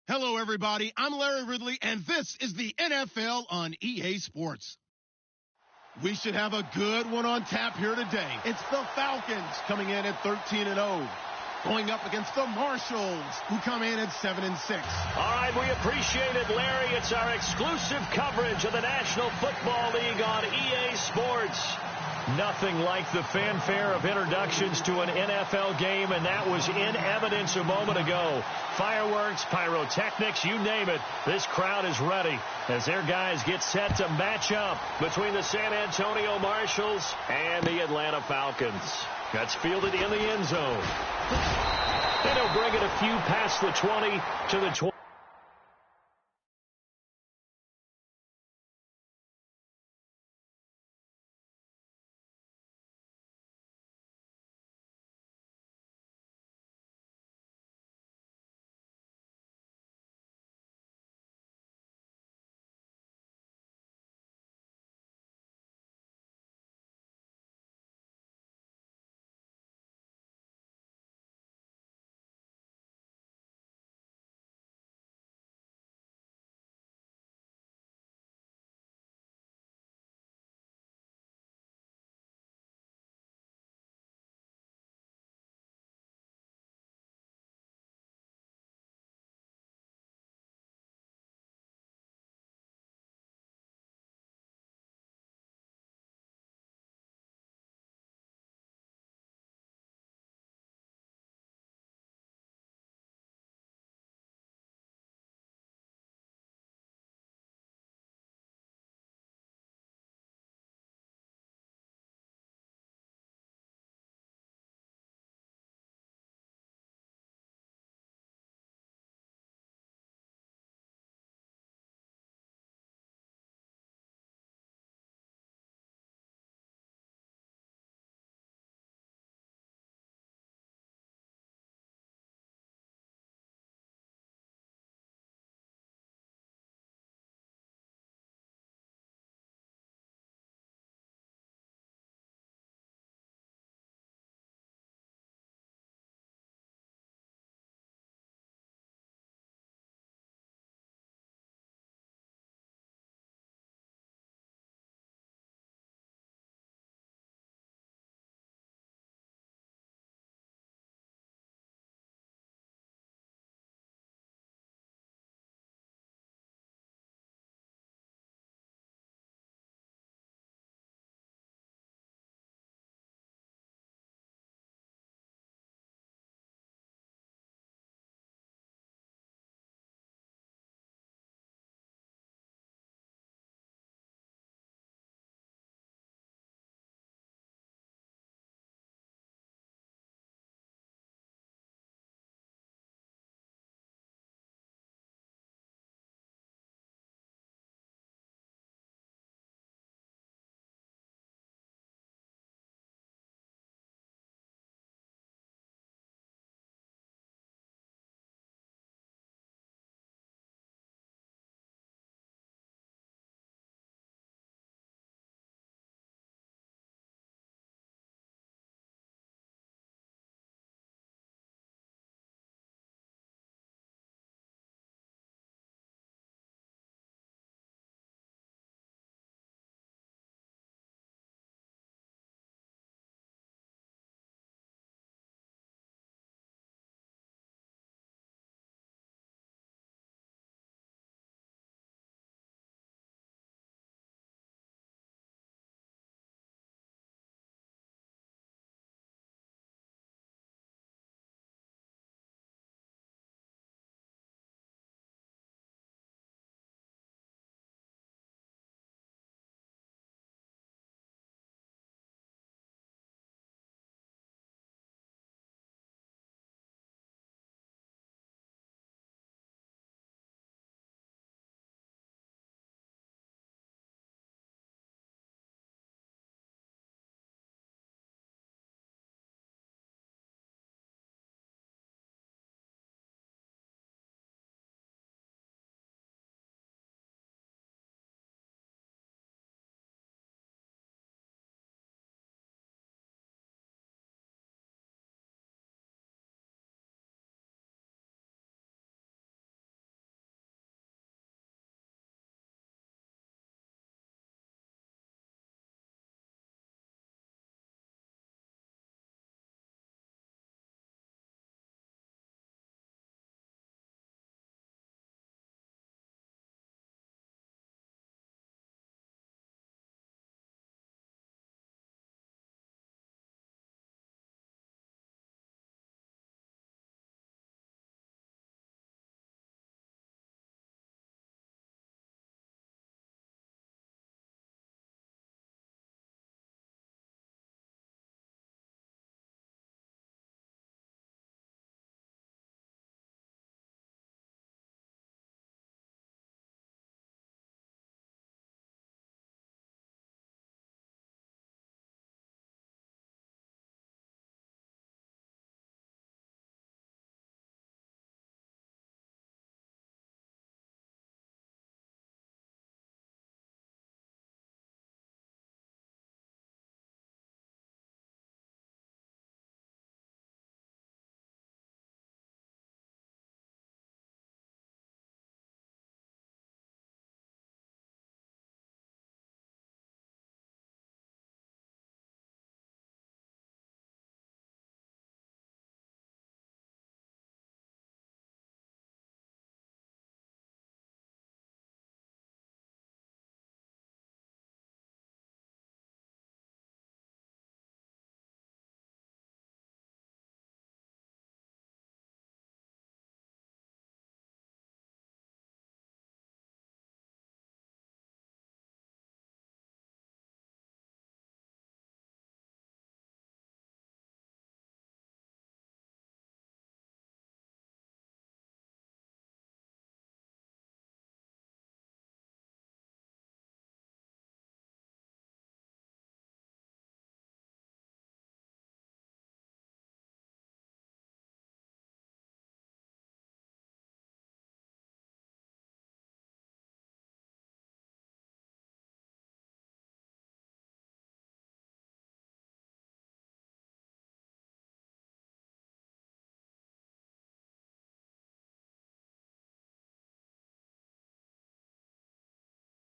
Hello, everybody. I'm Larry Ridley, and this is the NFL on EA Sports. We should have a good one on tap here today. It's the Falcons coming in at 13-0, going up against the Marshalls, who come in at 7-6. All right, we appreciate it, Larry. It's our exclusive coverage of the National Football League on EA Sports. Nothing like the fanfare of introductions to an NFL game, and that was in evidence a moment ago. Fireworks, pyrotechnics, you name it. This crowd is ready as their guys get set to match up between the San Antonio Marshalls and the Atlanta Falcons. That's fielded in the end zone. And he'll bring it a few past the 20 to the 20.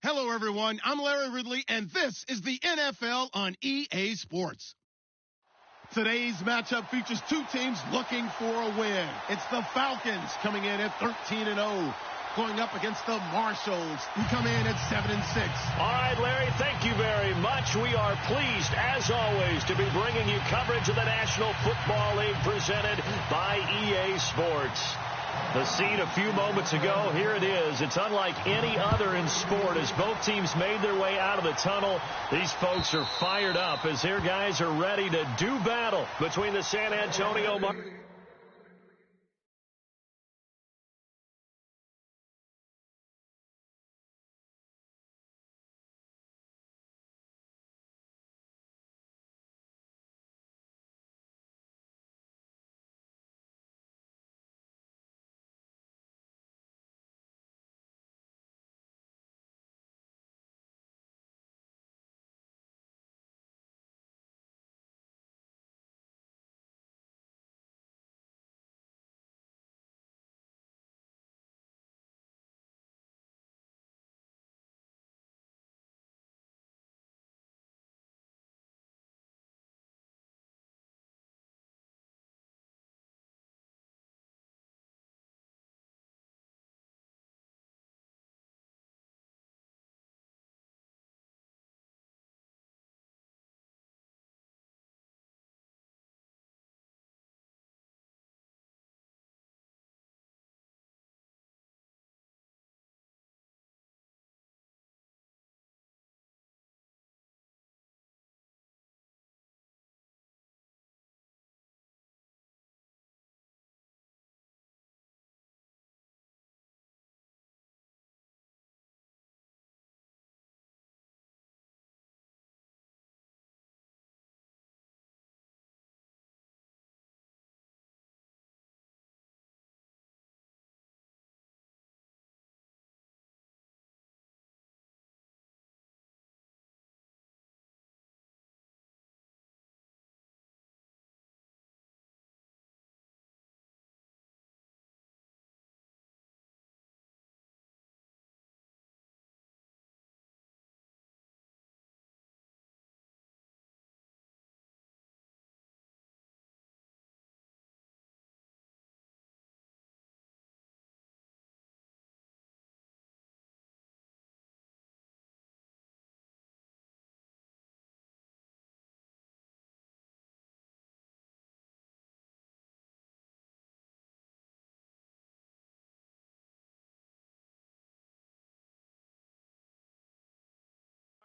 Hello, everyone. I'm Larry Ridley, and this is the NFL on EA Sports. Today's matchup features two teams looking for a win. It's the Falcons coming in at 13-0, going up against the Marshalls, who come in at 7-6. All right, Larry, thank you very much. We are pleased, as always, to be bringing you coverage of the National Football League presented by EA Sports. The scene a few moments ago, here it is. It's unlike any other in sport as both teams made their way out of the tunnel. These folks are fired up as their guys are ready to do battle between the San Antonio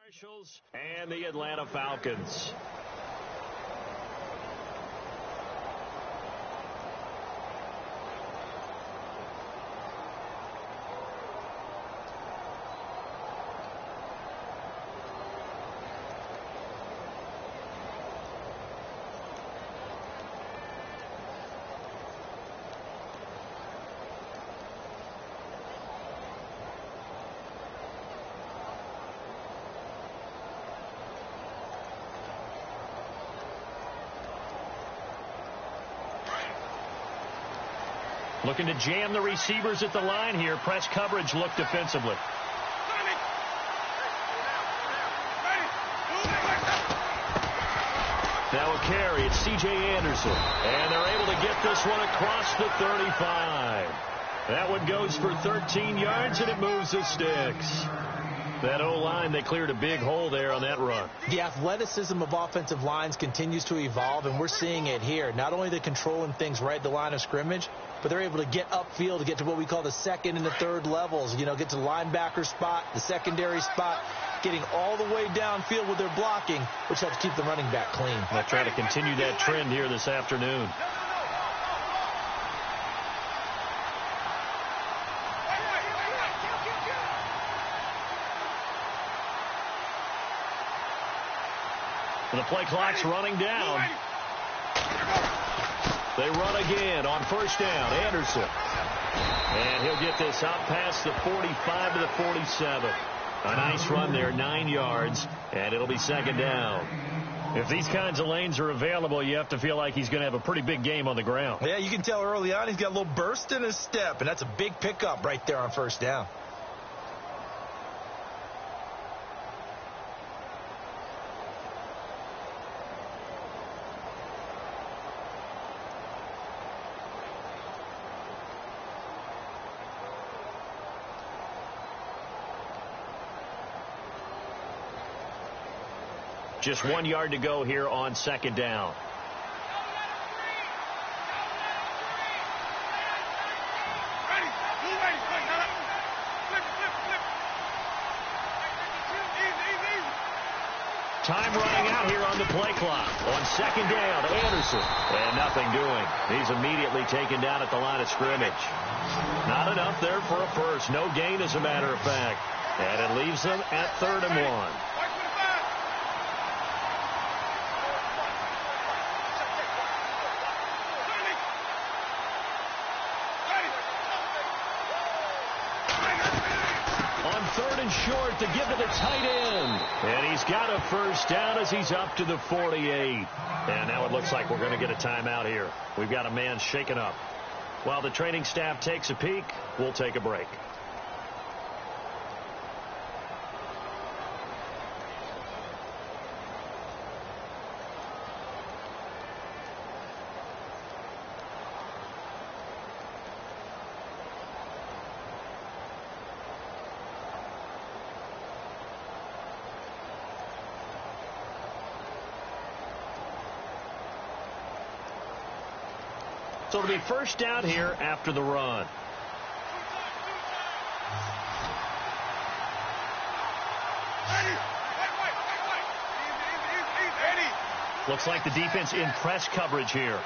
Marshalls and the Atlanta Falcons. Looking to jam the receivers at the line here. Press coverage look defensively. Now a carry. It's C.J. Anderson. And they're able to get this one across the 35. That one goes for 13 yards, and it moves the sticks. That O-line, they cleared a big hole there on that run. The athleticism of offensive lines continues to evolve, and we're seeing it here. Not only are they controlling things right at the line of scrimmage, but they're able to get upfield to get to what we call the second and the third levels. You know, get to the linebacker spot, the secondary spot, getting all the way downfield with their blocking, which helps keep the running back clean. They'll try to continue that trend here this afternoon. The play clock's running down. They run again on first down. Anderson. And he'll get this out past the 45 to the 47. A nice run there, 9 yards, and it'll be second down. If these kinds of lanes are available, you have to feel like he's going to have a pretty big game on the ground. Yeah, you can tell early on he's got a little burst in his step, and that's a big pickup right there on first down. Just 1 yard to go here on second down. Time running out here on the play clock. On second down, Anderson. And nothing doing. He's immediately taken down at the line of scrimmage. Not enough there for a first. No gain, as a matter of fact. And it leaves them at 3rd and 1. Short to give to the tight end. And he's got a first down as he's up to the 48. And now it looks like we're going to get a timeout here. We've got a man shaken up. While the training staff takes a peek, we'll take a break. So it'll be first down here after the run. Looks like the defense in press coverage here.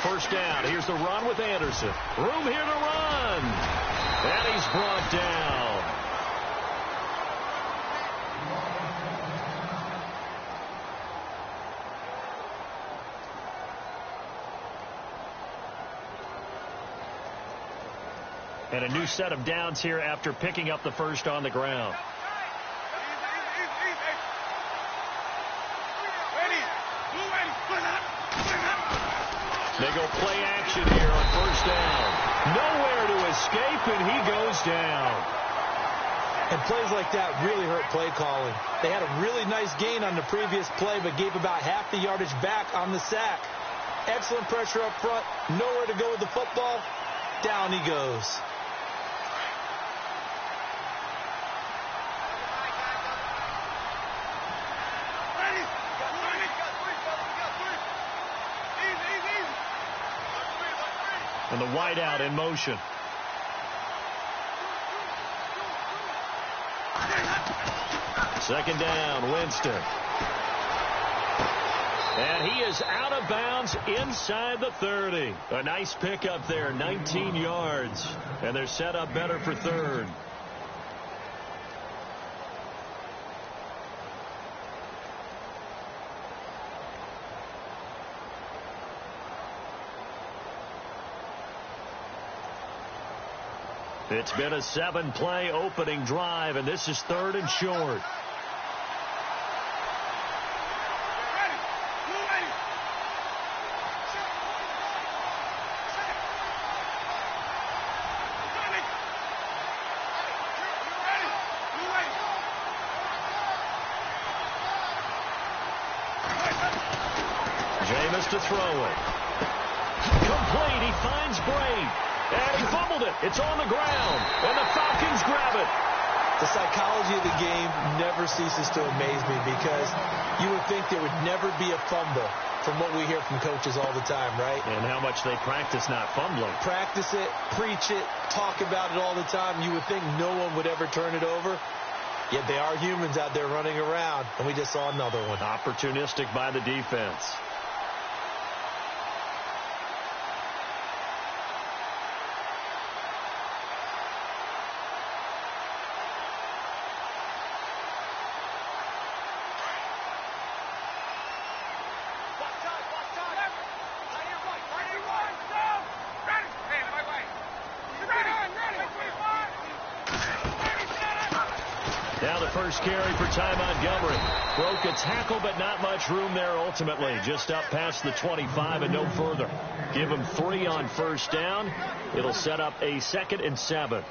First down. Here's the run with Anderson. Room here to run. And he's brought down. And a new set of downs here after picking up the first on the ground. They go play action here on first down. Nowhere to escape, and he goes down. And plays like that really hurt play calling. They had a really nice gain on the previous play, but gave about half the yardage back on the sack. Excellent pressure up front. Nowhere to go with the football. Down he goes. And the wideout in motion. Second down, Winston. And he is out of bounds inside the 30. A nice pickup there, 19 yards. And they're set up better for third. It's been a 7-play opening drive, and this is 3rd and short. Jameis to throw it. Complete. He finds Bray. And he fumbled it. It's on the ground. And the Falcons grab it. The psychology of the game never ceases to amaze me, because you would think there would never be a fumble from what we hear from coaches all the time, right? And how much they practice not fumbling. Practice it, preach it, talk about it all the time. You would think no one would ever turn it over. Yet they are humans out there running around, and we just saw another one. Opportunistic by the defense. Now the first carry for Ty Montgomery. Broke a tackle, but not much room there ultimately. Just up past the 25 and no further. Give him 3 on first down. It'll set up a 2nd and 7.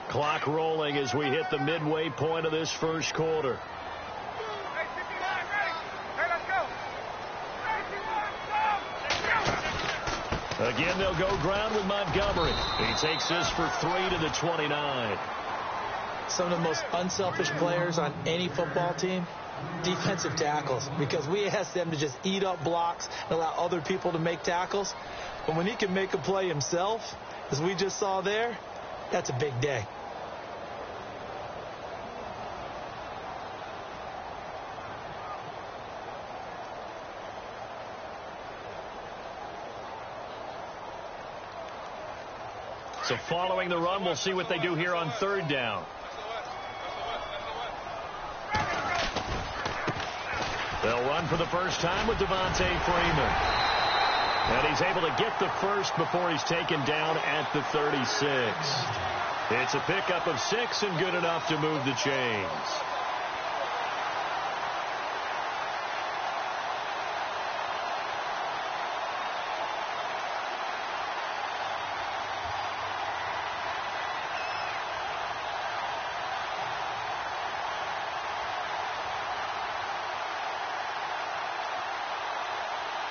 Clock rolling as we hit the midway point of this first quarter. now go ground with Montgomery. He takes this for 3 to the 29. Some of the most unselfish players on any football team, defensive tackles, because we ask them to just eat up blocks and allow other people to make tackles. But when he can make a play himself, as we just saw there, that's a big day. So following the run, we'll see what they do here on third down. They'll run for the first time with Devontae Freeman. And he's able to get the first before he's taken down at the 36. It's a pickup of 6 and good enough to move the chains.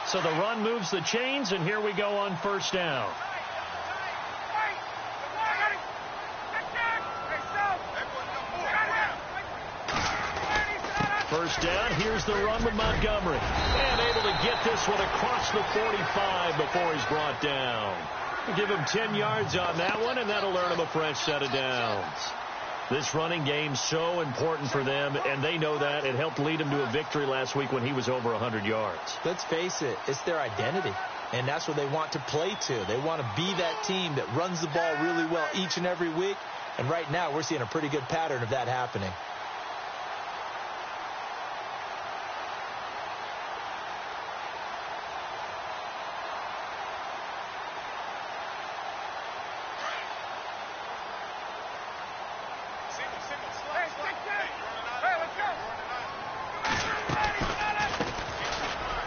So the run moves the chains, and here we go on first down. First down, here's the run with Montgomery. And able to get this one across the 45 before he's brought down. Give him 10 yards on that one, and that'll earn him a fresh set of downs. This running game's so important for them, and they know that. It helped lead him to a victory last week when he was over 100 yards. Let's face it, it's their identity, and that's what they want to play to. They want to be that team that runs the ball really well each and every week, and right now we're seeing a pretty good pattern of that happening.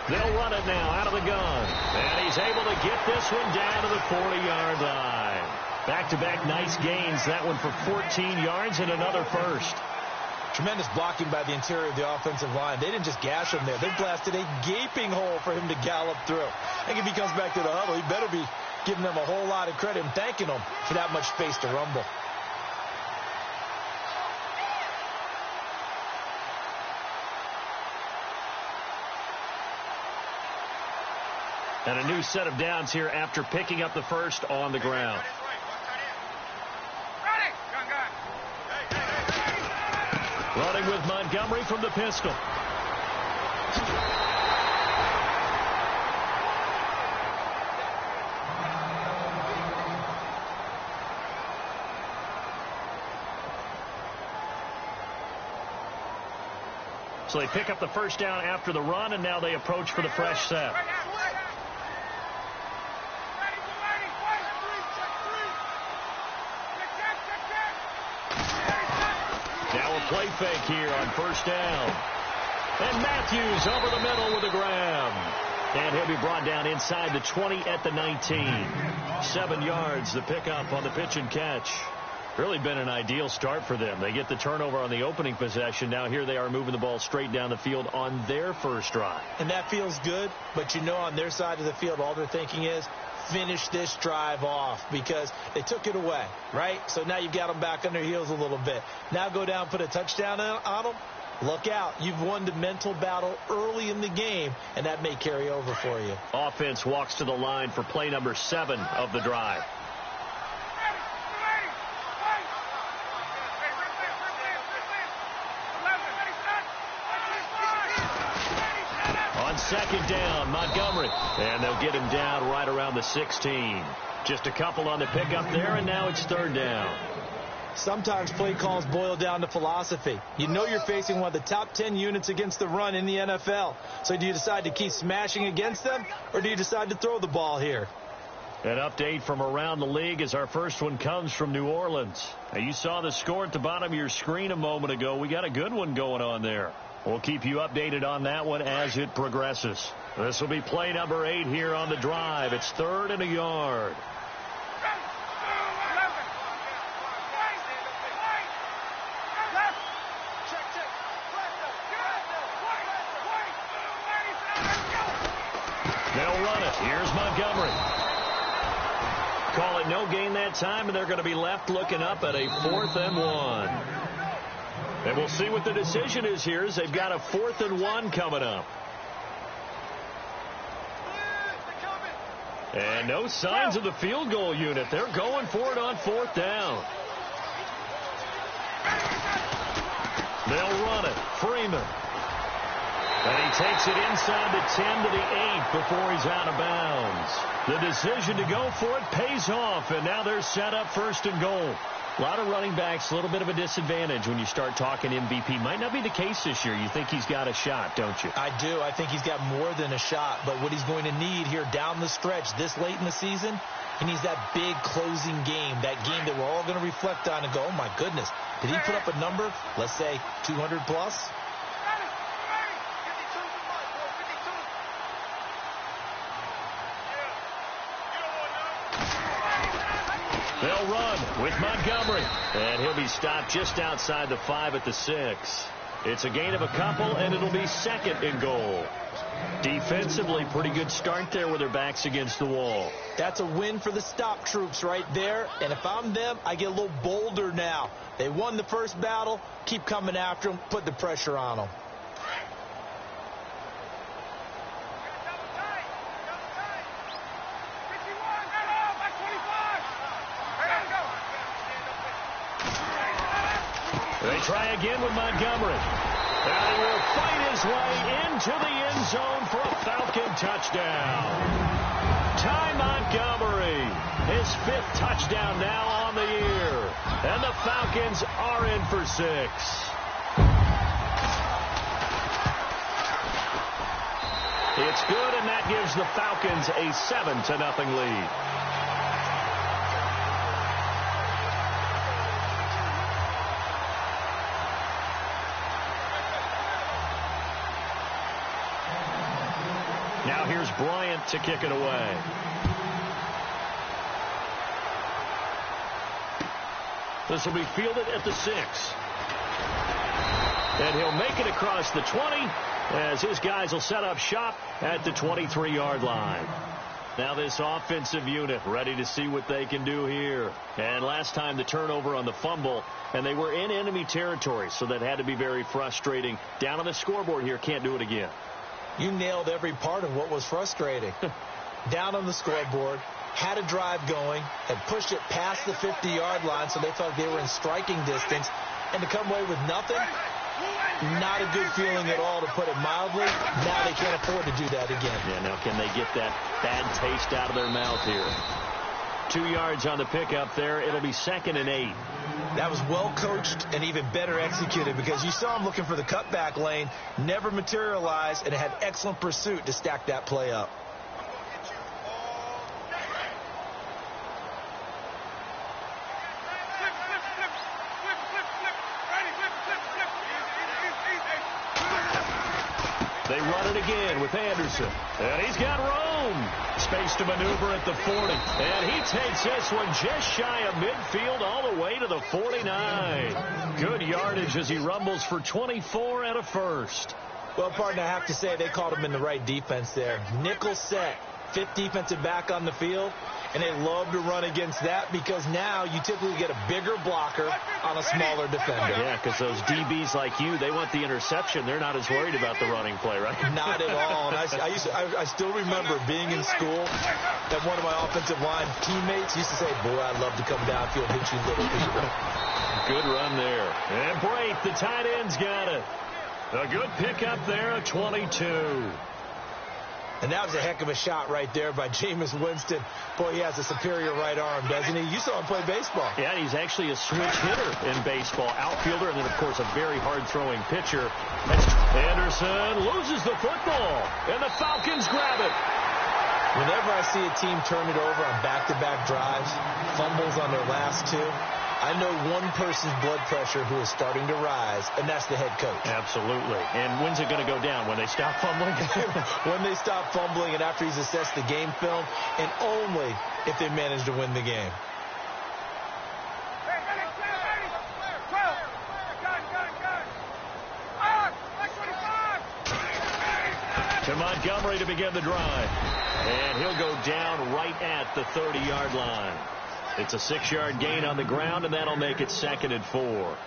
They'll run it now out of the gun. And he's able to get this one down to the 40-yard line. Back-to-back nice gains. That one for 14 yards and another first. Tremendous blocking by the interior of the offensive line. They didn't just gash him there. They blasted a gaping hole for him to gallop through. I think if he comes back to the huddle, he better be giving them a whole lot of credit and thanking them for that much space to rumble. And a new set of downs here after picking up the first on the ground. Running with Montgomery from the pistol. So they pick up the first down after the run, and now they approach for the fresh set. Now a play fake here on first down. And Matthews over the middle with a grab. And he'll be brought down inside the 20 at the 19. 7 yards, the pickup on the pitch and catch. Really been an ideal start for them. They get the turnover on the opening possession. Now here they are moving the ball straight down the field on their first drive. And that feels good, but you know on their side of the field all they're thinking is, finish this drive off, because they took it away, right? So now you've got them back on their heels a little bit. Now go down, put a touchdown on them. Look out. You've won the mental battle early in the game, and that may carry over for you. Offense walks to the line for play number 7 of the drive. On second down, Montgomery. And they'll get him down right around the 16. Just a couple on the pickup there, and now it's third down. Sometimes play calls boil down to philosophy. You know you're facing one of the top 10 units against the run in the NFL. So do you decide to keep smashing against them, or do you decide to throw the ball here? An update from around the league as our first one comes from New Orleans. Now, you saw the score at the bottom of your screen a moment ago. We got a good one going on there. We'll keep you updated on that one as it progresses. This will be play number 8 here on the drive. It's 3rd and a yard. They'll run it. Here's Montgomery. call it no gain that time, and they're going to be left looking up at a 4th and 1. And we'll see what the decision is here as they've got a 4th and 1 coming up. And no signs of the field goal unit. They're going for it on 4th down. They'll run it. Freeman. And he takes it inside the 10 to the 8 before he's out of bounds. The decision to go for it pays off, and now they're set up 1st and goal. A lot of running backs, a little bit of a disadvantage when you start talking MVP. Might not be the case this year. You think he's got a shot, don't you? I do. I think he's got more than a shot. But what he's going to need here down the stretch this late in the season, he needs that big closing game, that game that we're all going to reflect on and go, oh, my goodness, did he put up a number, let's say 200 plus? They'll run with Montgomery. And he'll be stopped just outside the 5 at the 6. It's a gain of a couple, and it'll be 2nd and goal. Defensively, pretty good start there with their backs against the wall. That's a win for the stop troops right there. And if I'm them, I get a little bolder now. They won the first battle. Keep coming after them. Put the pressure on them. They try again with Montgomery. And he will fight his way into the end zone for a Falcon touchdown. Ty Montgomery, his 5th touchdown now on the year. And the Falcons are in for 6. It's good, and that gives the Falcons a 7-0 lead. Now here's Bryant to kick it away. This will be fielded at the 6. And he'll make it across the 20 as his guys will set up shop at the 23-yard line. Now this offensive unit ready to see what they can do here. And last time the turnover on the fumble, and they were in enemy territory, so that had to be very frustrating. Down on the scoreboard here, can't do it again. You nailed every part of what was frustrating. Down on the scoreboard, had a drive going, had pushed it past the 50-yard line so they felt they were in striking distance, and to come away with nothing, not a good feeling at all, to put it mildly. Now they can't afford to do that again. Yeah, now can they get that bad taste out of their mouth here? 2 yards on the pickup there. It'll be 2nd and 8. That was well coached and even better executed, because you saw him looking for the cutback lane, never materialized, and it had excellent pursuit to stack that play up. They run it again with Anderson. And he's got room. Space to maneuver at the 40. And he takes this one just shy of midfield all the way to the 49. Good yardage as he rumbles for 24 and a first. Well, partner, I have to say they called him in the right defense there. Nickel set. 5th defensive back on the field. And they love to run against that, because now you typically get a bigger blocker on a smaller defender. Yeah, because those DBs like you, they want the interception. They're not as worried about the running play, right? Not at all. And I still remember being in school, that one of my offensive line teammates used to say, boy, I'd love to come downfield and hit you little people. Good run there. And Brate, the tight end's got it. A good pickup there, a 22. And that was a heck of a shot right there by Jameis Winston. Boy, he has a superior right arm, doesn't he? You saw him play baseball. Yeah, he's actually a switch hitter in baseball. Outfielder, and then, of course, a very hard-throwing pitcher. Anderson loses the football, and the Falcons grab it. Whenever I see a team turn it over on back-to-back drives, fumbles on their last 2, I know one person's blood pressure who is starting to rise, and that's the head coach. Absolutely. And when's it going to go down? When they stop fumbling? When they stop fumbling, and after he's assessed the game film, and only if they manage to win the game. To Montgomery to begin the drive. And he'll go down right at the 30-yard line. It's a 6-yard gain on the ground, and that'll make it 2nd and 4.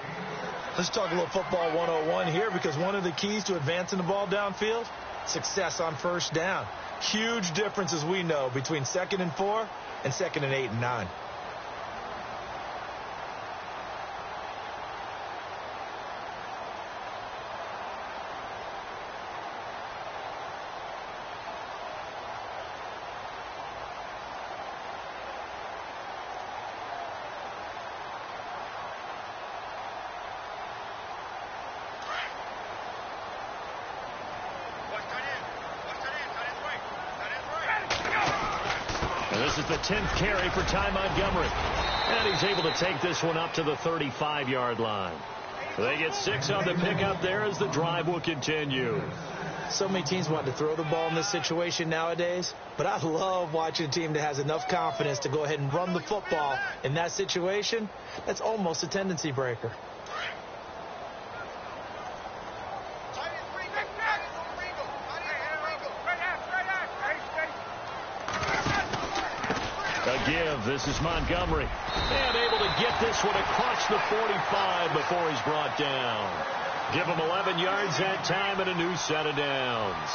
Let's talk a little football 101 here, because one of the keys to advancing the ball downfield, success on first down. Huge difference, as we know, between 2nd and 4 and 2nd and 8 and 9. This is the 10th carry for Ty Montgomery. And he's able to take this one up to the 35-yard line. They get 6 on the pickup there as the drive will continue. So many teams want to throw the ball in this situation nowadays, but I love watching a team that has enough confidence to go ahead and run the football in that situation. That's almost a tendency breaker. A give. This is Montgomery. And able to get this one across the 45 before he's brought down. Give him 11 yards that time and a new set of downs.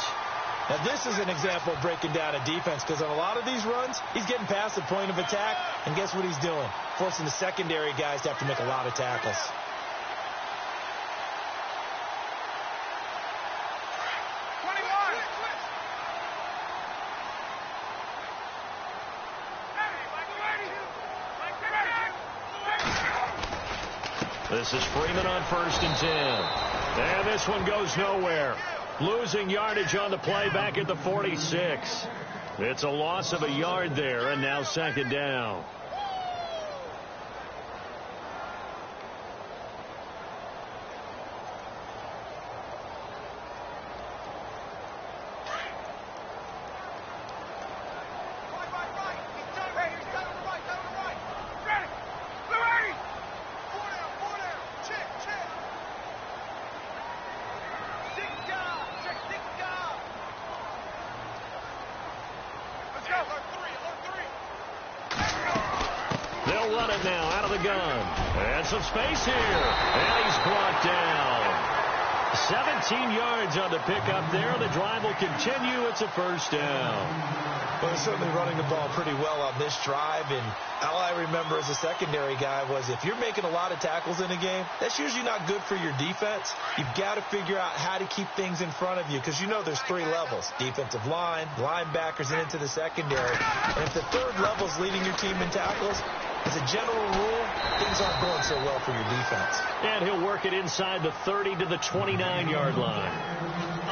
Now, this is an example of breaking down a defense, because on a lot of these runs, he's getting past the point of attack, and guess what he's doing? Forcing the secondary guys to have to make a lot of tackles. This is Freeman on 1st and 10. And this one goes nowhere. Losing yardage on the play back at the 46. It's a loss of a yard there, and now 2nd down. They'll run it now out of the gun. And some space here. And he's brought down. 17 yards on the pickup there. The drive will continue. It's a 1st down. Well, they're certainly running the ball pretty well on this drive, and all I remember as a secondary guy was if you're making a lot of tackles in a game, that's usually not good for your defense. You've got to figure out how to keep things in front of you, because you know there's 3 levels: defensive line, linebackers, and into the secondary. And if the 3rd level is leading your team in tackles, as a general rule, things aren't going so well for your defense. And he'll work it inside the 30 to the 29-yard line.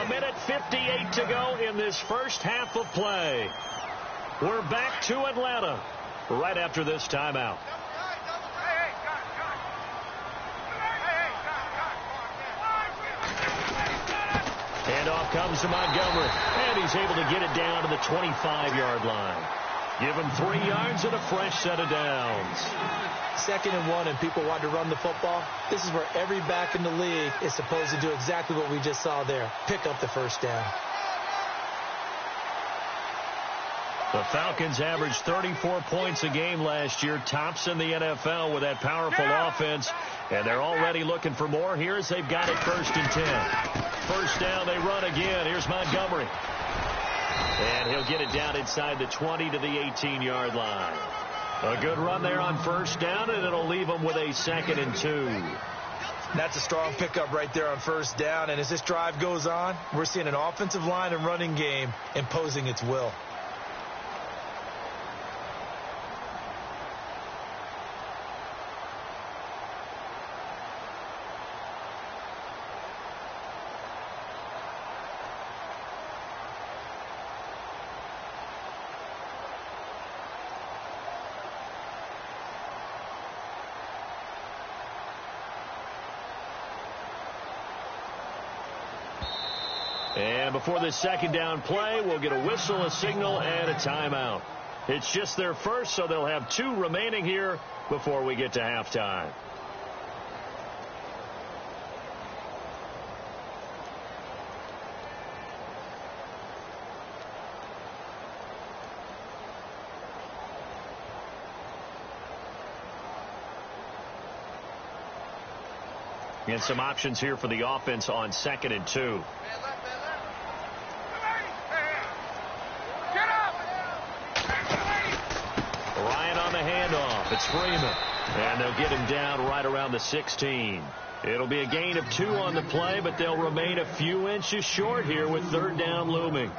1:58 to go in this first half of play. We're back to Atlanta right after this timeout. Handoff comes to Montgomery, and he's able to get it down to the 25-yard line. Give him 3 yards and a fresh set of downs. 2nd and 1, and people want to run the football. This is where every back in the league is supposed to do exactly what we just saw there: pick up the 1st down. The Falcons averaged 34 points a game last year, tops in the NFL with that powerful offense, and they're already looking for more here as they've got it 1st and 10. 1st down, they run again. Here's Montgomery. And he'll get it down inside the 20 to the 18-yard line. A good run there on 1st down, and it'll leave them with a 2nd and 2. That's a strong pickup right there on 1st down, and as this drive goes on, we're seeing an offensive line and running game imposing its will. And before this 2nd down play, we'll get a whistle, a signal, and a timeout. It's just their first, so they'll have 2 remaining here before we get to halftime. And some options here for the offense on 2nd and 2. Ryan on the handoff. It's Freeman. And they'll get him down right around the 16. It'll be a gain of 2 on the play, but they'll remain a few inches short here with 3rd down looming.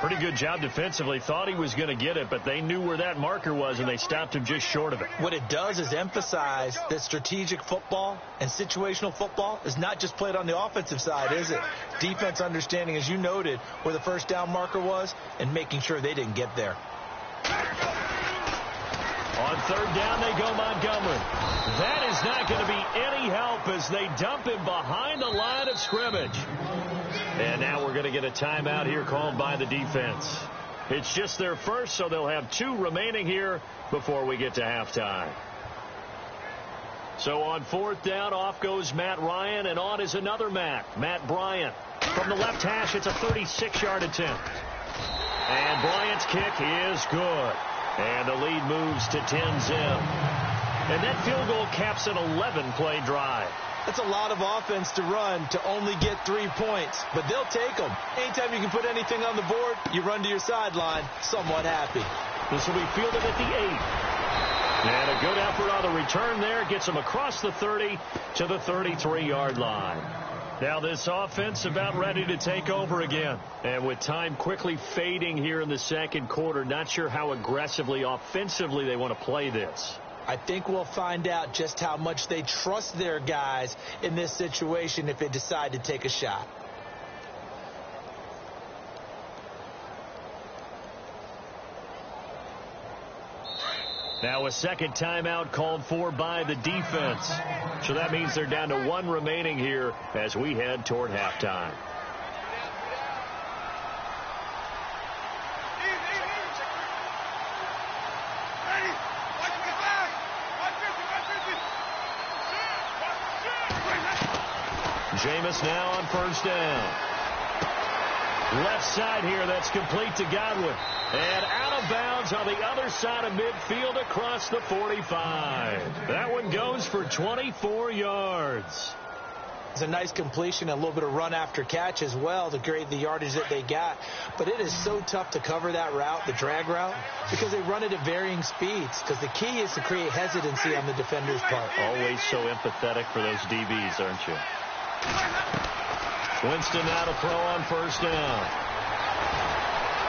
Pretty good job defensively. Thought he was going to get it, but they knew where that marker was, and they stopped him just short of it. What it does is emphasize that strategic football and situational football is not just played on the offensive side, is it? Defense understanding, as you noted, where the 1st down marker was and making sure they didn't get there. On 3rd down, they go Montgomery. That is not going to be any help as they dump him behind the line of scrimmage. And now we're going to get a timeout here called by the defense. It's just their first, so they'll have 2 remaining here before we get to halftime. So on 4th down, off goes Matt Ryan, and on is another Matt Bryant. From the left hash, it's a 36-yard attempt. And Bryant's kick is good. And the lead moves to 10-zip. And that field goal caps an 11-play drive. That's a lot of offense to run to only get 3 points, but they'll take them. Anytime you can put anything on the board, you run to your sideline somewhat happy. This will be fielded at the 8. And a good effort on the return there. Gets them across the 30 to the 33-yard line. Now this offense about ready to take over again. And with time quickly fading here in the 2nd quarter, not sure how aggressively, offensively they want to play this. I think we'll find out just how much they trust their guys in this situation if they decide to take a shot. Now a 2nd timeout called for by the defense. So that means they're down to 1 remaining here as we head toward halftime. Jameis now on 1st down. Left side here, that's complete to Godwin. And out of bounds on the other side of midfield across the 45. That one goes for 24 yards. It's a nice completion, a little bit of run after catch as well to create the yardage that they got. But it is so tough to cover that route, the drag route, because they run it at varying speeds. Because the key is to create hesitancy on the defender's part. Always so empathetic for those DBs, aren't you? Winston now to throw on 1st down.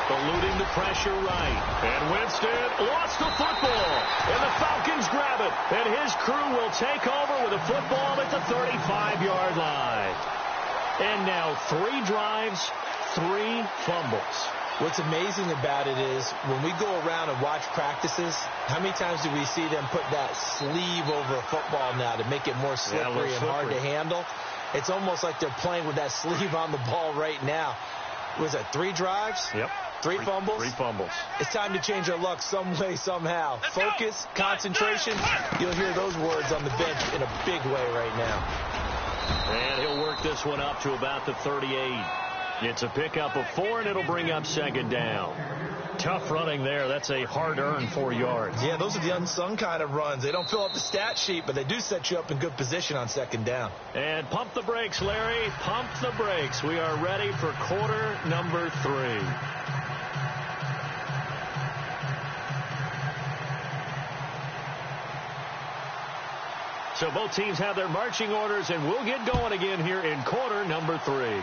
Eluding the pressure right. And Winston lost the football. And the Falcons grab it. And his crew will take over with a football at the 35-yard line. And now 3 drives, 3 fumbles. What's amazing about it is when we go around and watch practices, how many times do we see them put that sleeve over a football now to make it more slippery and hard to handle? It's almost like they're playing with that sleeve on the ball right now. Was that 3 drives? Yep. 3 fumbles? 3 fumbles. It's time to change our luck some way, somehow. Focus, concentration. You'll hear those words on the bench in a big way right now. And he'll work this one up to about the 38. It's a pickup of 4, and it'll bring up 2nd down. Tough running there. That's a hard-earned 4 yards. Yeah, those are the unsung kind of runs. They don't fill up the stat sheet, but they do set you up in good position on 2nd down. And pump the brakes, Larry. Pump the brakes. We are ready for quarter number 3. So both teams have their marching orders, and we'll get going again here in quarter number 3.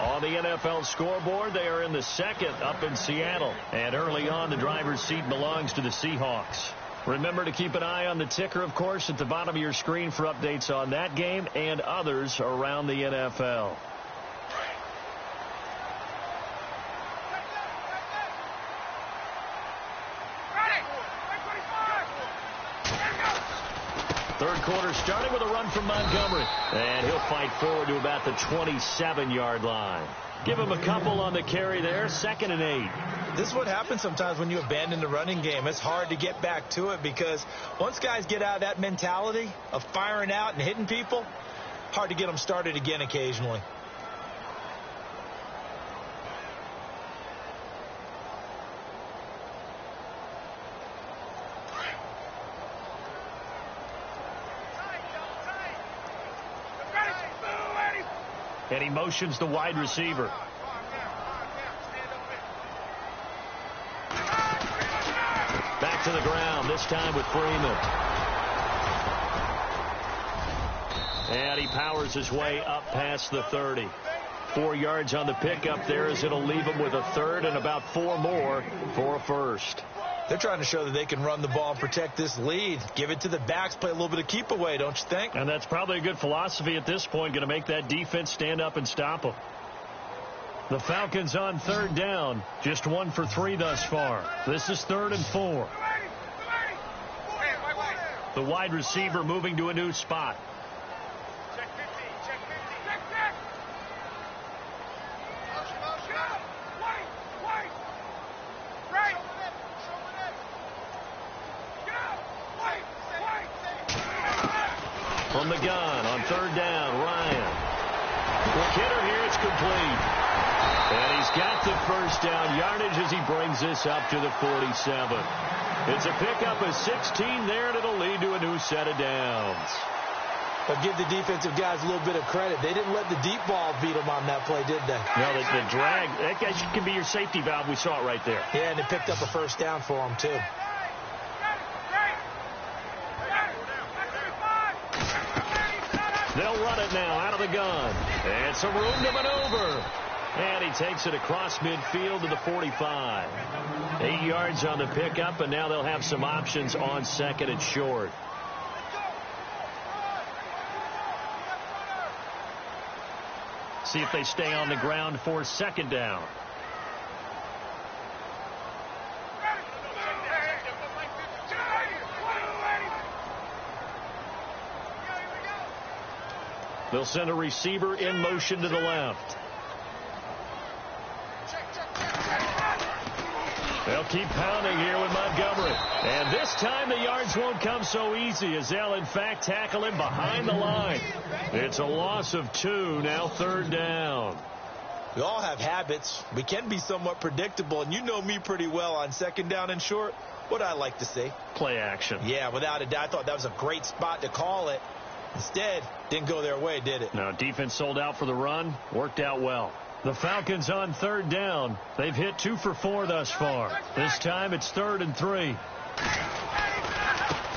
On the NFL scoreboard, they are in the 2nd up in Seattle. And early on, the driver's seat belongs to the Seahawks. Remember to keep an eye on the ticker, of course, at the bottom of your screen for updates on that game and others around the NFL. Third quarter starting with a run from Montgomery. And he'll fight forward to about the 27-yard line. Give him a couple on the carry there. 2nd and 8. This is what happens sometimes when you abandon the running game. It's hard to get back to it because once guys get out of that mentality of firing out and hitting people, hard to get them started again occasionally. And he motions the wide receiver. Back to the ground, this time with Freeman. And he powers his way up past the 30. 4 yards on the pickup there as it'll leave him with a third and about 4 more for a first. They're trying to show that they can run the ball and protect this lead. Give it to the backs, play a little bit of keep away, don't you think? And that's probably a good philosophy at this point, going to make that defense stand up and stop them. The Falcons on third down, just 1 for 3 thus far. This is 3rd and 4. The wide receiver moving to a new spot. From the gun on third down, Ryan. Kidder here, it's complete. And he's got the first down yardage as he brings this up to the 47. It's a pickup of 16 there, and it'll lead to a new set of downs. But give the defensive guys a little bit of credit. They didn't let the deep ball beat them on that play, did they? No, the drag, that guy can be your safety valve. We saw it right there. Yeah, and they picked up a first down for him, too. They'll run it now out of the gun. And some room to maneuver. And he takes it across midfield to the 45. 8 yards on the pickup, and now they'll have some options on second and short. See if they stay on the ground for second down. They'll send a receiver in motion to the left. They'll keep pounding here with Montgomery. And this time the yards won't come so easy as they'll, in fact, tackle him behind the line. It's a loss of 2, now third down. We all have habits. We can be somewhat predictable, and you know me pretty well on second down and short. What I like to say? Play action. Yeah, without a doubt. I thought that was a great spot to call it. Instead, didn't go their way, did it? No, defense sold out for the run. Worked out well. The Falcons on third down. They've hit 2 for 4 thus far. This time it's 3rd and 3.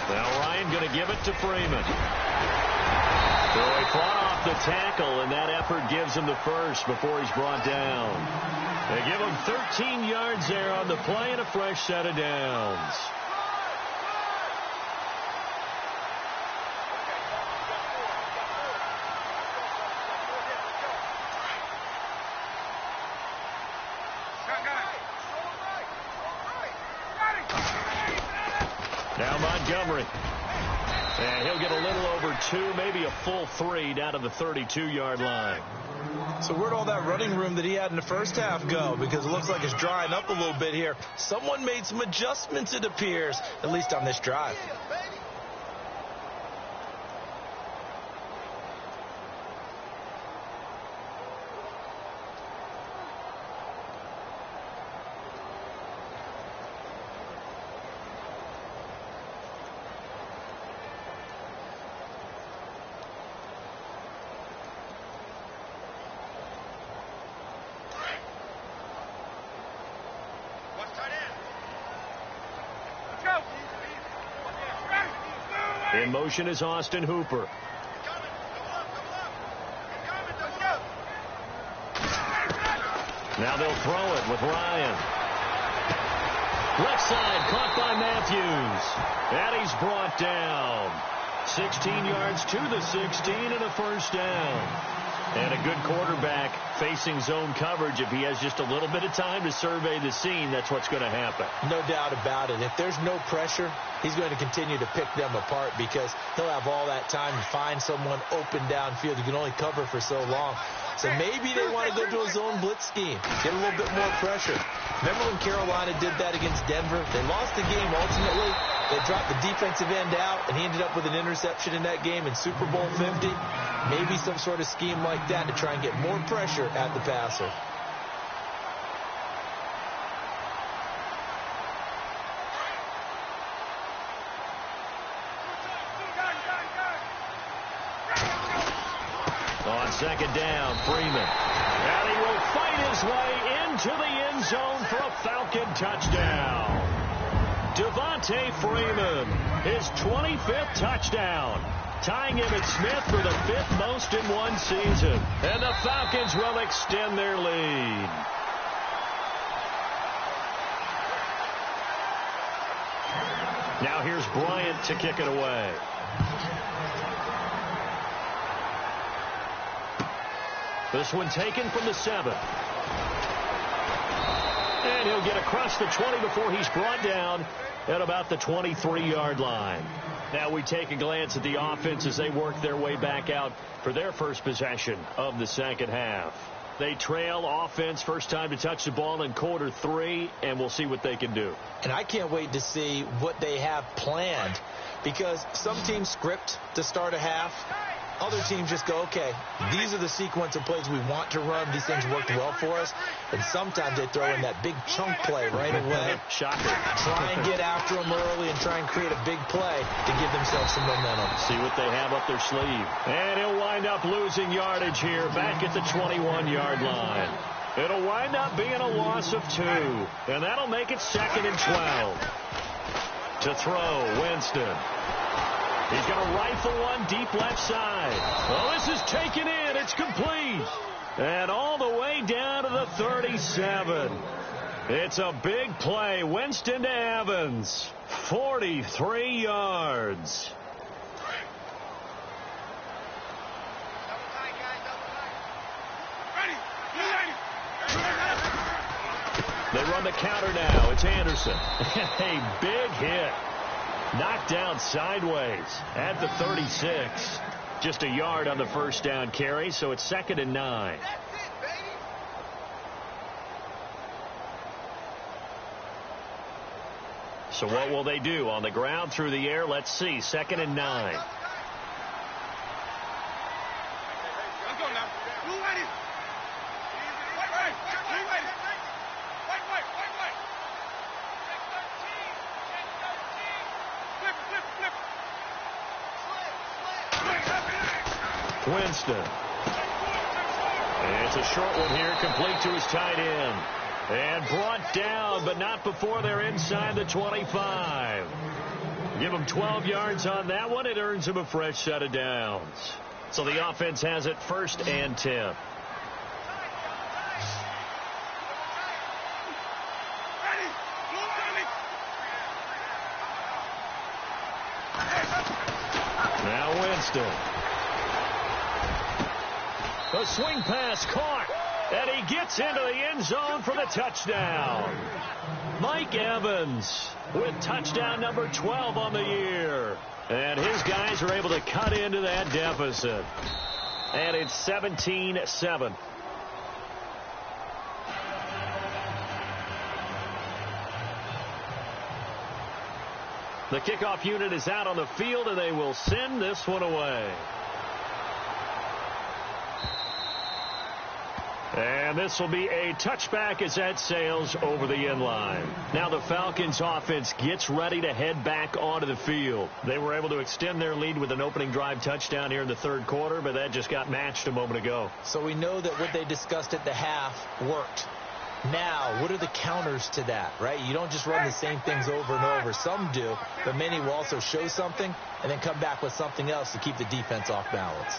Now Ryan going to give it to Freeman. So he fought off the tackle, and that effort gives him the first before he's brought down. They give him 13 yards there on the play and a fresh set of downs. Now Montgomery. And he'll get a little over 2, maybe a full 3 down to the 32-yard line. So where'd all that running room that he had in the first half go? Because it looks like it's drying up a little bit here. Someone made some adjustments, it appears, at least on this drive. In motion is Austin Hooper. Now they'll throw it with Ryan. Left side, caught by Matthews. And he's brought down. 16 yards to the 16 and a first down. And a good quarterback facing zone coverage. If he has just a little bit of time to survey the scene, that's what's going to happen. No doubt about it. If there's no pressure, he's going to continue to pick them apart because he'll have all that time to find someone open downfield. You can only cover for so long. So maybe they want to go to a zone blitz scheme, get a little bit more pressure. Remember when Carolina did that against Denver? They lost the game ultimately. They dropped the defensive end out, and he ended up with an interception in that game in Super Bowl 50. Maybe some sort of scheme like that to try and get more pressure at the passer. On second down, Freeman. And he will fight his way into the end zone for a Falcon touchdown. Devontae Freeman, his 25th touchdown, tying Emmitt Smith for the 5th most in one season. And the Falcons will extend their lead. Now here's Bryant to kick it away. This one taken from the 7. And he'll get across the 20 before he's brought down at about the 23-yard line. Now we take a glance at the offense as they work their way back out for their first possession of the second half. They trail offense, first time to touch the ball in quarter 3, and we'll see what they can do. And I can't wait to see what they have planned, because some teams script to start a half. Other teams just go, okay, these are the sequence of plays we want to run. These things worked well for us. And sometimes they throw in that big chunk play right away. Shocker. Try and get after them early and try and create a big play to give themselves some momentum. See what they have up their sleeve. And he'll wind up losing yardage here back at the 21-yard line. It'll wind up being a loss of 2. And that'll make it 2nd and 12. To throw, Winston. He's going to rifle one deep left side. Well, this is taken in. It's complete. And all the way down to the 37. It's a big play. Winston to Evans. 43 yards. They run the counter now. It's Anderson. A big hit. Knocked down sideways at the 36. Just a yard on the first down carry, so it's 2nd and 9. So what will they do? On the ground, through the air? Let's see. 2nd and 9. Winston. It's a short one here, complete to his tight end. And brought down, but not before they're inside the 25. Give him 12 yards on that one. It earns him a fresh set of downs. So the offense has it 1st and 10. Now Winston. The swing pass caught, and he gets into the end zone for the touchdown. Mike Evans with touchdown number 12 on the year. And his guys are able to cut into that deficit. And it's 17-7. The kickoff unit is out on the field, and they will send this one away. And this will be a touchback as that sails over the end line. Now the Falcons offense gets ready to head back onto the field. They were able to extend their lead with an opening drive touchdown here in the 3rd quarter, but that just got matched a moment ago. So we know that what they discussed at the half worked. Now, what are the counters to that, right? You don't just run the same things over and over. Some do, but many will also show something and then come back with something else to keep the defense off balance.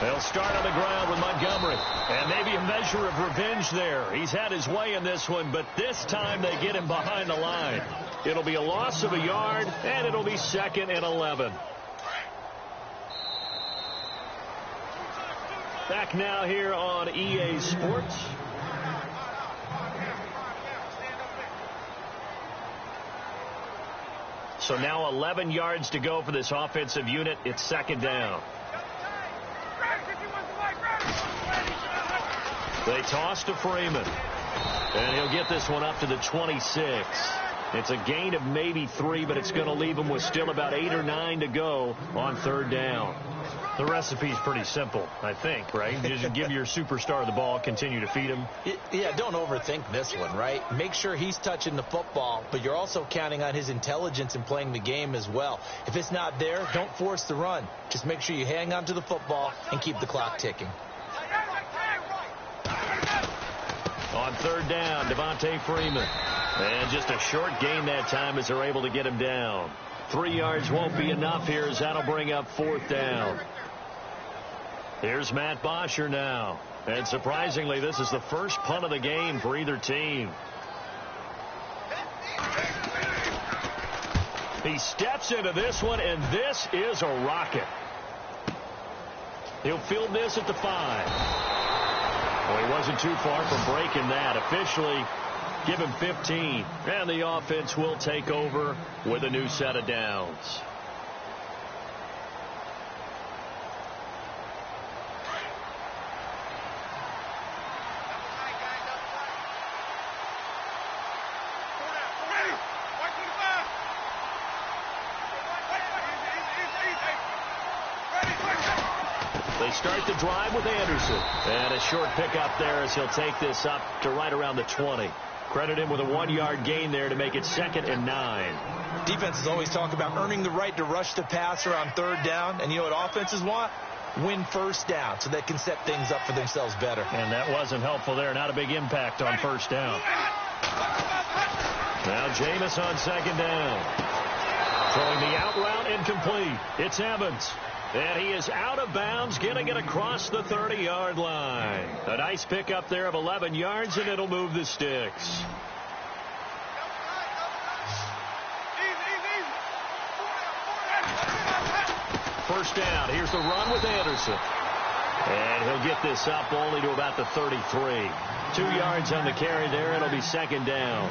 They'll start on the ground with Montgomery. And maybe a measure of revenge there. He's had his way in this one, but this time they get him behind the line. It'll be a loss of a yard, and it'll be 2nd and 11. Back now here on EA Sports. So now 11 yards to go for this offensive unit. It's 2nd down. They toss to Freeman. And he'll get this one up to the 26. It's a gain of maybe 3, but it's going to leave them with still about 8 or 9 to go on 3rd down. The recipe's pretty simple, I think, right? You just give your superstar the ball, continue to feed him. Yeah, don't overthink this one, right? Make sure he's touching the football, but you're also counting on his intelligence in playing the game as well. If it's not there, don't force the run. Just make sure you hang on to the football and keep the clock ticking. On 3rd down, Devontae Freeman. And just a short gain that time as they're able to get him down. 3 yards won't be enough here as that'll bring up 4th down. Here's Matt Bosher now. And surprisingly, this is the first punt of the game for either team. He steps into this one, and this is a rocket. He'll field this at the 5. Well, he wasn't too far from breaking that. Officially, give him 15. And the offense will take over with a new set of downs. They start the drive with Anderson. And a short pickup there as he'll take this up to right around the 20. Credit him with a 1-yard gain there to make it 2nd and 9. Defenses always talk about earning the right to rush the passer on 3rd down. And you know what offenses want? Win 1st down so they can set things up for themselves better. And that wasn't helpful there. Not a big impact on 1st down. Now Jameis on 2nd down. Throwing the out route incomplete. It's Evans. And he is out of bounds, getting it across the 30-yard line. A nice pickup there of 11 yards, and it'll move the sticks. First down. Here's the run with Anderson. And he'll get this up only to about the 33. 2 yards on the carry there. It'll be 2nd down.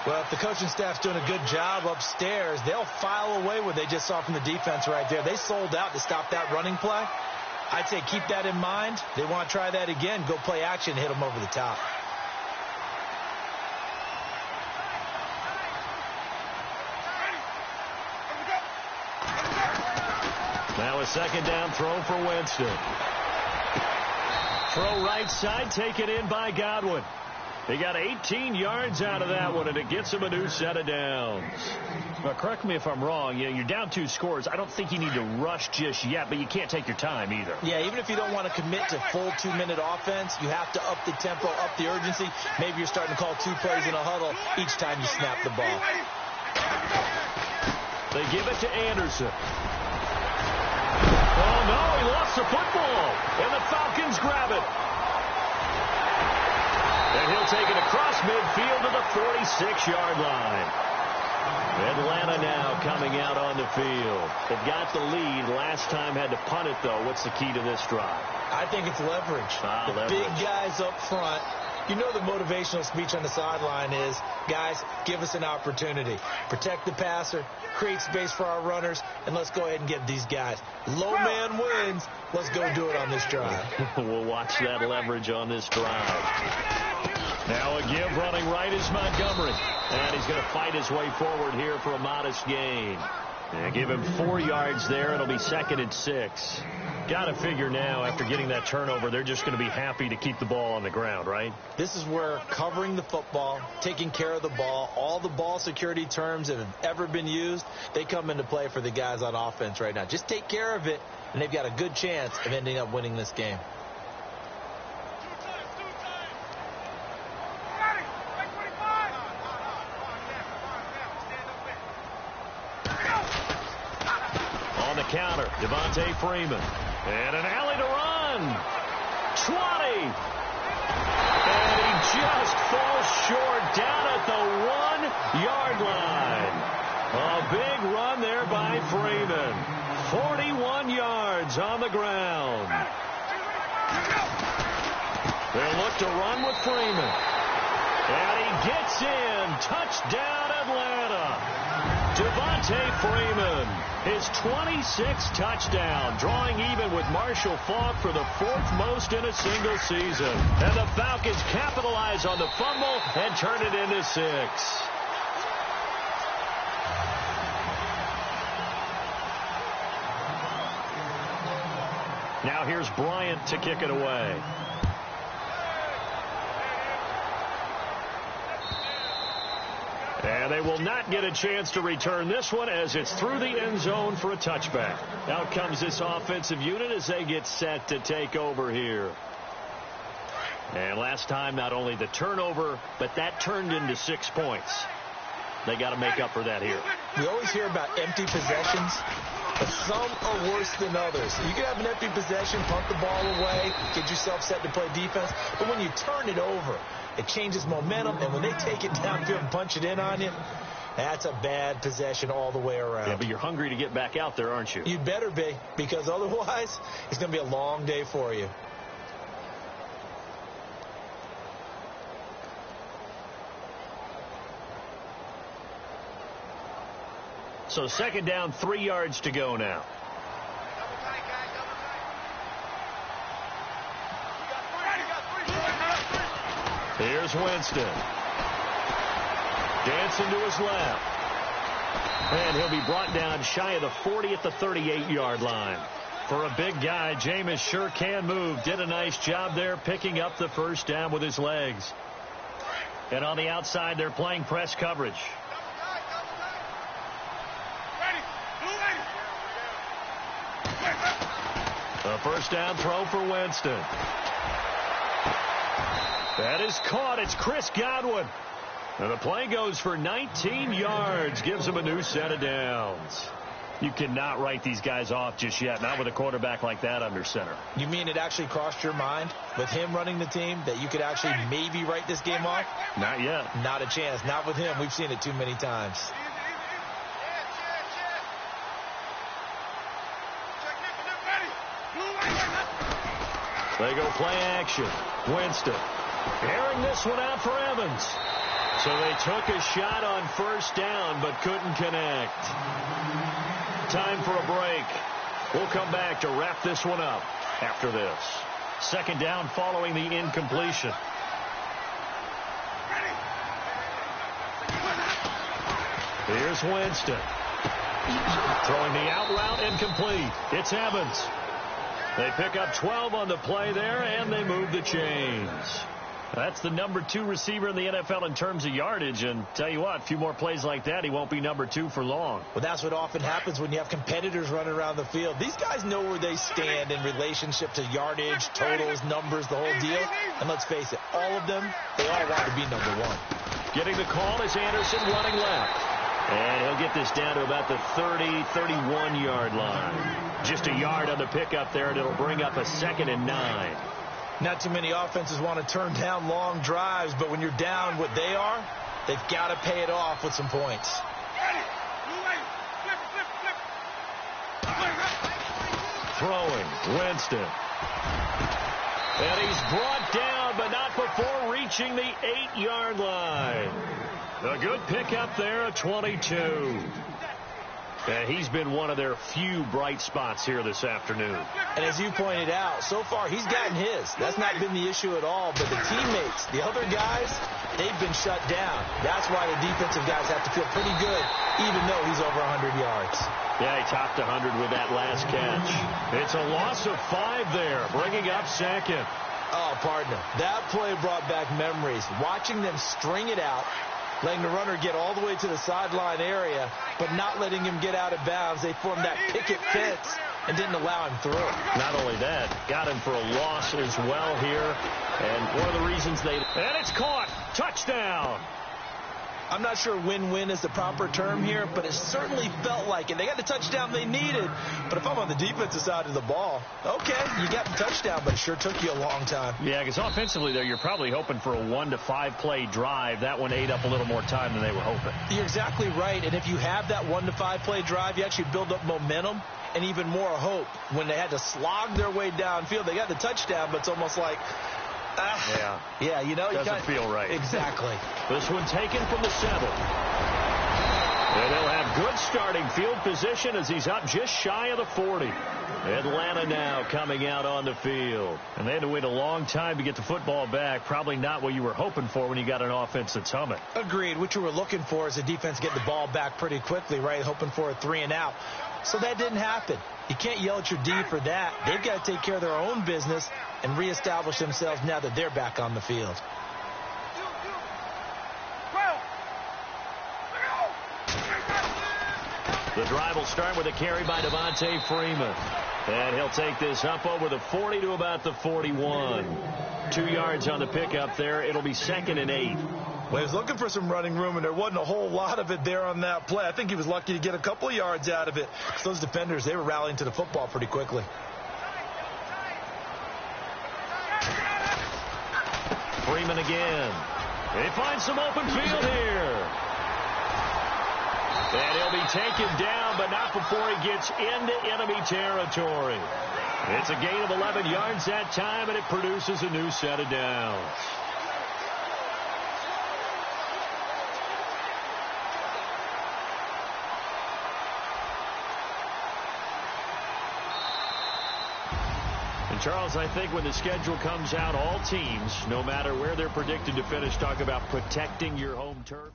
Well, if the coaching staff's doing a good job upstairs, they'll file away what they just saw from the defense right there. They sold out to stop that running play. I'd say keep that in mind. They want to try that again. Go play action, hit them over the top. Now a 2nd down throw for Winston. Throw right side, taken in by Godwin. He got 18 yards out of that one, and it gets him a new set of downs. Well, correct me if I'm wrong. You know, you're down 2 scores. I don't think you need to rush just yet, but you can't take your time either. Yeah, even if you don't want to commit to full 2-minute offense, you have to up the tempo, up the urgency. Maybe you're starting to call 2 plays in a huddle each time you snap the ball. They give it to Anderson. Oh, no, he lost the football, and the Falcons grab it. And he'll take it across midfield to the 46-yard line. Atlanta now coming out on the field. They've got the lead. Last time had to punt it, though. What's the key to this drive? I think it's leverage. Leverage. Big guys up front. You know the motivational speech on the sideline is, guys, give us an opportunity. Protect the passer, create space for our runners, and let's go ahead and get these guys. Low man wins. Let's go do it on this drive. We'll watch that leverage on this drive. Now a give running right is Montgomery. And he's going to fight his way forward here for a modest gain. And give him 4 yards there. It'll be 2nd and 6. Got to figure now, after getting that turnover, they're just going to be happy to keep the ball on the ground, right? This is where covering the football, taking care of the ball, all the ball security terms that have ever been used, they come into play for the guys on offense right now. Just take care of it, and they've got a good chance of ending up winning this game. Counter, Devontae Freeman. And an alley to run. 20. And he just falls short down at the 1-yard line. A big run there by Freeman. 41 yards on the ground. They'll look to run with Freeman. And he gets in. Touchdown, Atlanta. Devontae Freeman, his 26th touchdown, drawing even with Marshall Faulk for the 4th most in a single season. And the Falcons capitalize on the fumble and turn it into 6. Now here's Bryant to kick it away. And they will not get a chance to return this one as it's through the end zone for a touchback. Out comes this offensive unit as they get set to take over here. And last time, not only the turnover, but that turned into 6 points. They got to make up for that here. We always hear about empty possessions, but some are worse than others. You can have an empty possession, punt the ball away, get yourself set to play defense, but when you turn it over, it changes momentum, and when they take it downfield and punch it in on you, that's a bad possession all the way around. Yeah, but you're hungry to get back out there, aren't you? You'd better be, because otherwise, it's going to be a long day for you. So second down, 3 yards to go now. Here's Winston. Dancing to his left. And he'll be brought down shy of the 40 at the 38-yard line. For a big guy, Jameis sure can move. Did a nice job there picking up the first down with his legs. And on the outside, they're playing press coverage. A first down throw for Winston. That is caught. It's Chris Godwin. And the play goes for 19 yards. Gives him a new set of downs. You cannot write these guys off just yet. Not with a quarterback like that under center. You mean it actually crossed your mind with him running the team that you could actually maybe write this game off? Not yet. Not a chance. Not with him. We've seen it too many times. They go play action. Winston airing this one out for Evans. So they took a shot on first down but couldn't connect. Time for a break. We'll come back to wrap this one up after this. Second down following the incompletion. Here's Winston. Throwing the out route incomplete. It's Evans. They pick up 12 on the play there, and they move the chains. That's the number 2 receiver in the NFL in terms of yardage. And tell you what, a few more plays like that, he won't be number 2 for long. Well, that's what often happens when you have competitors running around the field. These guys know where they stand in relationship to yardage, totals, numbers, the whole deal. And let's face it, all of them, they all want to be number 1. Getting the call is Anderson running left. And he'll get this down to about the 30, 31-yard line. Just a yard on the pickup there, and it'll bring up a 2nd and 9. Not too many offenses want to turn down long drives, but when you're down what they are, they've got to pay it off with some points. Throwing, Winston. And he's brought down, but not before reaching the 8-yard line. A good pickup there at 22. He's been one of their few bright spots here this afternoon. And as you pointed out, so far he's gotten his. That's not been the issue at all. But the teammates, the other guys, they've been shut down. That's why the defensive guys have to feel pretty good, even though he's over 100 yards. Yeah, he topped 100 with that last catch. It's a loss of 5 there, bringing up 2nd. Oh, partner, that play brought back memories. Watching them string it out, letting the runner get all the way to the sideline area, but not letting him get out of bounds. They formed that picket fence and didn't allow him through. Not only that, got him for a loss as well here. And one of the reasons they... And it's caught. Touchdown. I'm not sure win-win is the proper term here, but it certainly felt like it. They got the touchdown they needed, but if I'm on the defensive side of the ball, okay, you got the touchdown, but it sure took you a long time. Yeah, because offensively, though, you're probably hoping for a 1 to 5 play drive. That one ate up a little more time than they were hoping. You're exactly right, and if you have that 1 to 5 play drive, you actually build up momentum and even more hope. When they had to slog their way downfield, they got the touchdown, but it's almost like... Yeah, you know. Doesn't feel right. Exactly. This one taken from the 7. And they'll have good starting field position as he's up just shy of the 40. Atlanta now coming out on the field. And they had to wait a long time to get the football back. Probably not what you were hoping for when you got an offense that's humming. Agreed. What you were looking for is a defense getting the ball back pretty quickly, right? Hoping for a 3 and out. So that didn't happen. You can't yell at your D for that. They've got to take care of their own business and reestablish themselves now that they're back on the field. The drive will start with a carry by Devontae Freeman. And he'll take this up over the 40 to about the 41. 2 yards on the pickup there. It'll be 2nd and 8. Well, he was looking for some running room, and there wasn't a whole lot of it there on that play. I think he was lucky to get a couple of yards out of it. Those defenders, they were rallying to the football pretty quickly. Freeman again. They find some open field here. And he'll be taken down, but not before he gets into enemy territory. It's a gain of 11 yards that time, and it produces a new set of downs. And Charles, I think when the schedule comes out, all teams, no matter where they're predicted to finish, talk about protecting your home turf.